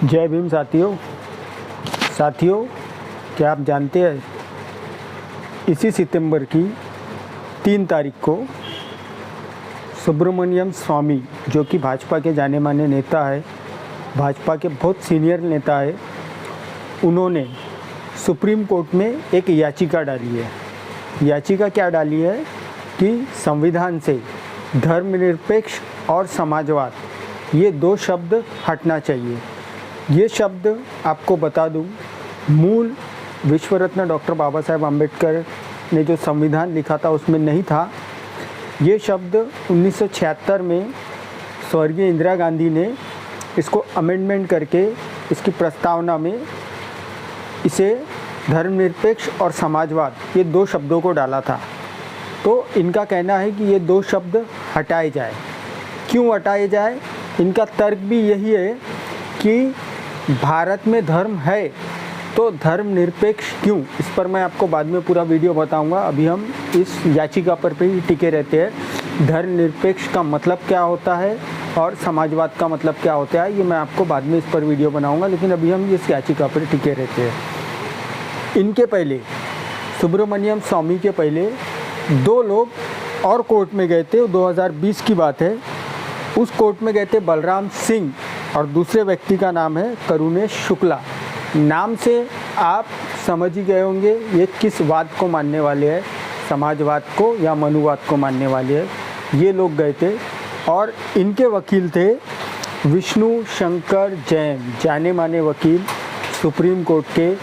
जय भीम साथियों, क्या आप जानते हैं इसी सितंबर की 3 तारीख को सुब्रमण्यम स्वामी, जो कि भाजपा के जाने माने नेता है, भाजपा के बहुत सीनियर नेता है, उन्होंने सुप्रीम कोर्ट में एक याचिका डाली है। याचिका क्या डाली है कि संविधान से धर्मनिरपेक्ष और समाजवाद ये 2 शब्द हटना चाहिए। ये शब्द आपको बता दूं, मूल विश्व रत्न डॉक्टर बाबा साहेब आम्बेडकर ने जो संविधान लिखा था उसमें नहीं था। ये शब्द 1976 में स्वर्गीय इंदिरा गांधी ने इसको अमेंडमेंट करके इसकी प्रस्तावना में इसे धर्मनिरपेक्ष और समाजवाद ये 2 शब्दों को डाला था। तो इनका कहना है कि ये 2 शब्द हटाए जाए। क्यों हटाए जाए? इनका तर्क भी यही है कि भारत में धर्म है तो धर्मनिरपेक्ष क्यों। इस पर मैं आपको बाद में पूरा वीडियो बताऊंगा। अभी हम इस याचिका पर भी टिके रहते हैं। धर्मनिरपेक्ष का मतलब क्या होता है और समाजवाद का मतलब क्या होता है, ये मैं आपको बाद में इस पर वीडियो बनाऊंगा, लेकिन अभी हम इस याचिका पर टिके रहते हैं। इनके पहले, सुब्रमण्यम स्वामी के पहले 2 लोग और कोर्ट में गए थे। 2020 की बात है। उस कोर्ट में गए थे बलराम सिंह और दूसरे व्यक्ति का नाम है करुणेश शुक्ला। नाम से आप समझ ही गए होंगे ये किस वाद को मानने वाले हैं, समाजवाद को या मनुवाद को मानने वाले हैं। ये लोग गए थे और इनके वकील थे विष्णु शंकर जैन, जाने माने वकील, सुप्रीम कोर्ट के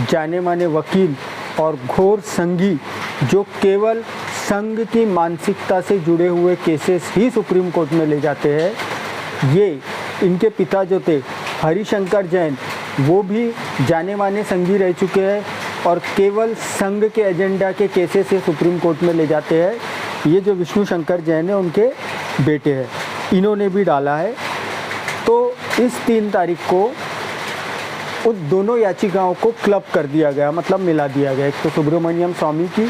जाने माने वकील और घोर संघी, जो केवल संघ की मानसिकता से जुड़े हुए केसेस ही सुप्रीम कोर्ट में ले जाते हैं। ये इनके पिता जो थे हरिशंकर जैन, वो भी जाने माने संघी रह चुके हैं और केवल संघ के एजेंडा के केसेस से सुप्रीम कोर्ट में ले जाते हैं। ये जो विष्णु शंकर जैन है उनके बेटे हैं, इन्होंने भी डाला है। तो इस 3 तारीख को उन दोनों याचिकाओं को क्लब कर दिया गया, मतलब मिला दिया गया। एक तो सुब्रमण्यम स्वामी की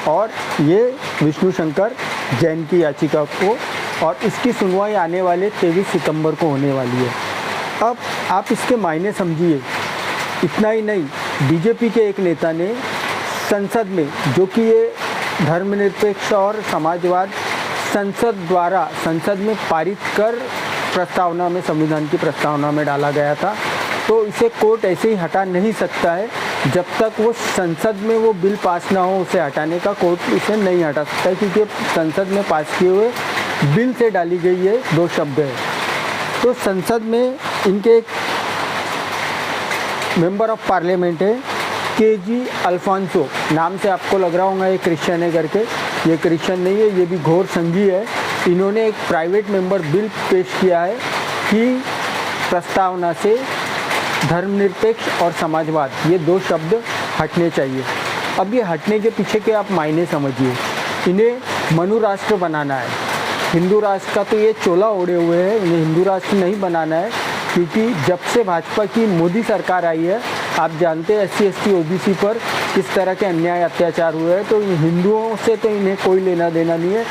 और ये विष्णु शंकर जैन की याचिका को, और इसकी सुनवाई आने वाले 23 सितंबर को होने वाली है। अब आप इसके मायने समझिए। इतना ही नहीं, बीजेपी के एक नेता ने संसद में, जो कि ये धर्मनिरपेक्ष और समाजवाद संसद में पारित कर प्रस्तावना में, संविधान की प्रस्तावना में डाला गया था, तो इसे कोर्ट ऐसे ही हटा नहीं सकता है। जब तक वो संसद में वो बिल पास ना हो, उसे हटाने का कोर्ट इसे नहीं हटा सकता है, क्योंकि संसद में पास किए हुए बिल से डाली गई ये 2 शब्द है। तो संसद में इनके एक मेंबर ऑफ पार्लियामेंट है केजी अल्फांसो, नाम से आपको लग रहा होगा ये क्रिश्चियन है करके। ये क्रिश्चियन नहीं है, ये भी घोर संघी है। इन्होंने एक प्राइवेट मेंबर बिल पेश किया है कि प्रस्तावना से धर्मनिरपेक्ष और समाजवाद ये 2 शब्द हटने चाहिए। अब ये हटने के पीछे के आप मायने समझिए। इन्हें मनु राष्ट्र बनाना है। हिंदू राष्ट्र का तो ये चोला ओढ़े हुए हैं, इन्हें हिंदू राष्ट्र नहीं बनाना है, क्योंकि जब से भाजपा की मोदी सरकार आई है, आप जानते हैं SC ST OBC पर किस तरह के अन्याय अत्याचार हुए हैं। तो हिंदुओं से तो इन्हें कोई लेना देना नहीं है।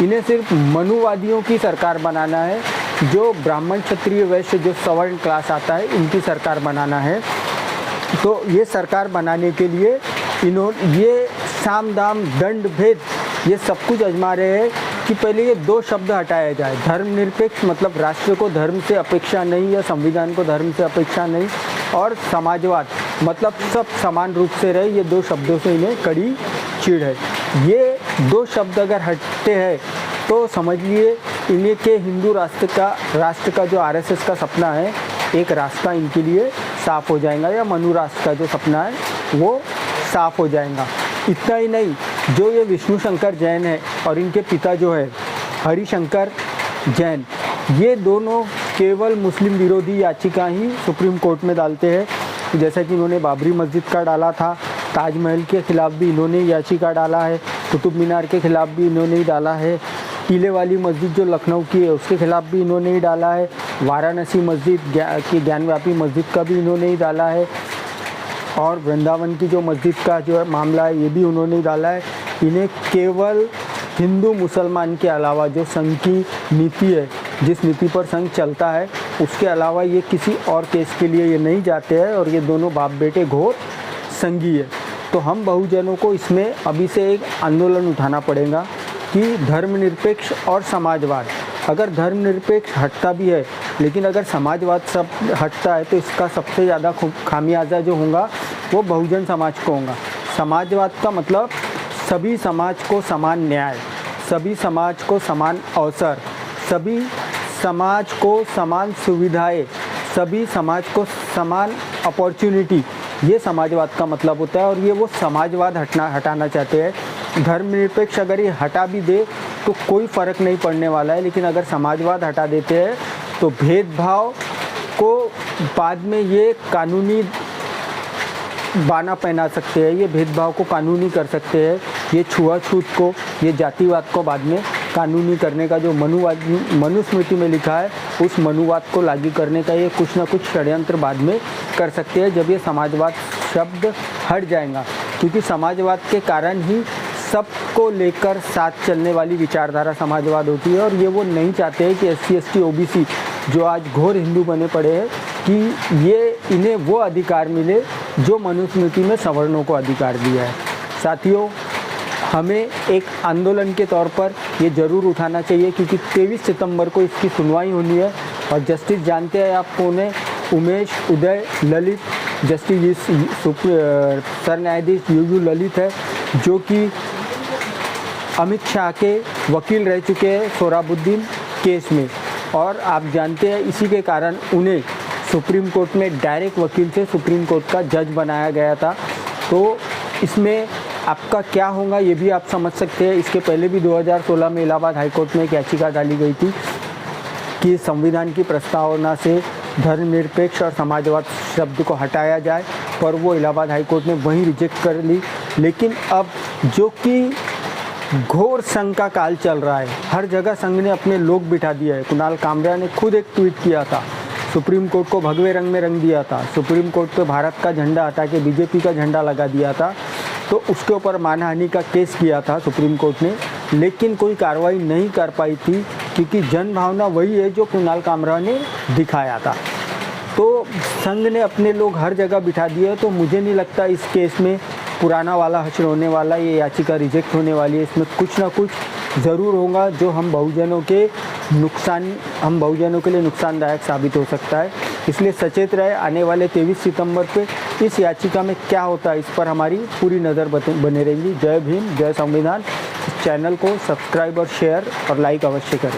इन्हें सिर्फ मनुवादियों की सरकार बनाना है, जो ब्राह्मण क्षत्रिय वैश्य जो सवर्ण क्लास आता है, इनकी सरकार बनाना है। तो ये सरकार बनाने के लिए इन्होंने ये साम दाम दंड भेद ये सब कुछ आजमा रहे हैं कि पहले ये 2 शब्द हटाया जाए। धर्मनिरपेक्ष मतलब राष्ट्र को धर्म से अपेक्षा नहीं या संविधान को धर्म से अपेक्षा नहीं, और समाजवाद मतलब सब समान रूप से रहे। ये 2 शब्दों से इन्हें कड़ी चिढ़ है। ये 2 शब्द अगर हटते हैं तो समझ लिए इन्हें के हिंदू राष्ट्र का जो RSS का सपना है, एक रास्ता इनके लिए साफ हो जाएगा, या मनु राष्ट्र का जो सपना है वो साफ हो जाएगा। इतना ही नहीं, जो ये विष्णु शंकर जैन है और इनके पिता जो है हरिशंकर जैन, ये दोनों केवल मुस्लिम विरोधी याचिका ही सुप्रीम कोर्ट में डालते हैं। जैसा कि इन्होंने बाबरी मस्जिद का डाला था, ताजमहल के खिलाफ भी इन्होंने याचिका डाला है, कुतुब मीनार के खिलाफ भी इन्होंने ही डाला है, किले वाली मस्जिद जो लखनऊ की है उसके खिलाफ भी इन्होंने ही डाला है, वाराणसी मस्जिद की ज्ञानव्यापी मस्जिद का भी इन्होंने ही डाला है, और वृंदावन की जो मस्जिद का जो है मामला है ये भी उन्होंने ही डाला है। इन्हें केवल हिंदू मुसलमान के अलावा जो संघ की नीति है, जिस नीति पर संघ चलता है, उसके अलावा ये किसी और केस के लिए ये नहीं जाते हैं और ये दोनों बाप बेटे घोर संगी है। तो हम बहुजनों को इसमें अभी से एक आंदोलन उठाना पड़ेगा कि धर्मनिरपेक्ष और समाजवाद, अगर धर्मनिरपेक्ष हटता भी है लेकिन अगर समाजवाद सब हटता है तो इसका सबसे ज़्यादा खामियाजा जो होगा वो बहुजन समाज को होगा। समाजवाद का मतलब सभी समाज को समान न्याय, सभी समाज को समान अवसर, सभी समाज को समान सुविधाएं, सभी समाज को समान अपॉर्चुनिटी, ये समाजवाद का मतलब होता है। और ये वो समाजवाद हटाना चाहते हैं। धर्मनिरपेक्ष अगर ये हटा भी दे तो कोई फ़र्क नहीं पड़ने वाला है, लेकिन अगर समाजवाद हटा देते हैं तो भेदभाव को बाद में ये कानूनी बाना पहना सकते हैं, ये भेदभाव को कानूनी कर सकते हैं, ये छुआछूत को, ये जातिवाद को बाद में कानूनी करने का जो मनुस्मृति में लिखा है उस मनुवाद को लागू करने का ये कुछ ना कुछ षड्यंत्र बाद में कर सकते हैं जब ये समाजवाद शब्द हट जाएगा। क्योंकि समाजवाद के कारण ही सबको लेकर साथ चलने वाली विचारधारा समाजवाद होती है। और ये वो नहीं चाहते हैं कि SC ST OBC जो आज घोर हिंदू बने पड़े हैं कि ये इन्हें वो अधिकार मिले जो मनुस्मृति में सवर्णों को अधिकार दिया है। साथियों, हमें एक आंदोलन के तौर पर ये ज़रूर उठाना चाहिए क्योंकि 23 सितंबर को इसकी सुनवाई होनी है। और जस्टिस जानते हैं आप कौन है? उमेश उदय ललित, जस्टिस सर न्यायाधीश UU ललित है, जो कि अमित शाह के वकील रह चुके हैं सोहराबुद्दीन केस में। और आप जानते हैं इसी के कारण उन्हें सुप्रीम कोर्ट में डायरेक्ट वकील से सुप्रीम कोर्ट का जज बनाया गया था। तो इसमें आपका क्या होगा ये भी आप समझ सकते हैं। इसके पहले भी 2016 में इलाहाबाद हाईकोर्ट में एक याचिका डाली गई थी कि संविधान की प्रस्तावना से धर्मनिरपेक्ष और समाजवाद शब्द को हटाया जाए, पर वो इलाहाबाद हाईकोर्ट ने वहीं रिजेक्ट कर ली। लेकिन अब जो कि घोर संघ का काल चल रहा है, हर जगह संघ ने अपने लोग बिठा दिया है। कुणाल कामरा ने खुद एक ट्वीट किया था, सुप्रीम कोर्ट को भगवे रंग में रंग दिया था, सुप्रीम कोर्ट पे भारत का झंडा हटा के BJP का झंडा लगा दिया था। तो उसके ऊपर मानहानि का केस किया था सुप्रीम कोर्ट ने, लेकिन कोई कार्रवाई नहीं कर पाई थी क्योंकि जन भावना वही है जो कुणाल कामरा ने दिखाया था। तो संघ ने अपने लोग हर जगह बिठा दिए। तो मुझे नहीं लगता इस केस में पुराना वाला हश्र होने वाला, ये याचिका रिजेक्ट होने वाली है। इसमें कुछ ना कुछ ज़रूर होगा जो हम बहुजनों के लिए नुकसानदायक साबित हो सकता है। इसलिए सचेत रहे। आने वाले 23 सितंबर पे इस याचिका में क्या होता है इस पर हमारी पूरी नज़र बने रहेगी। जय भीम, जय संविधान। इस चैनल को सब्सक्राइब और शेयर और लाइक अवश्य करें।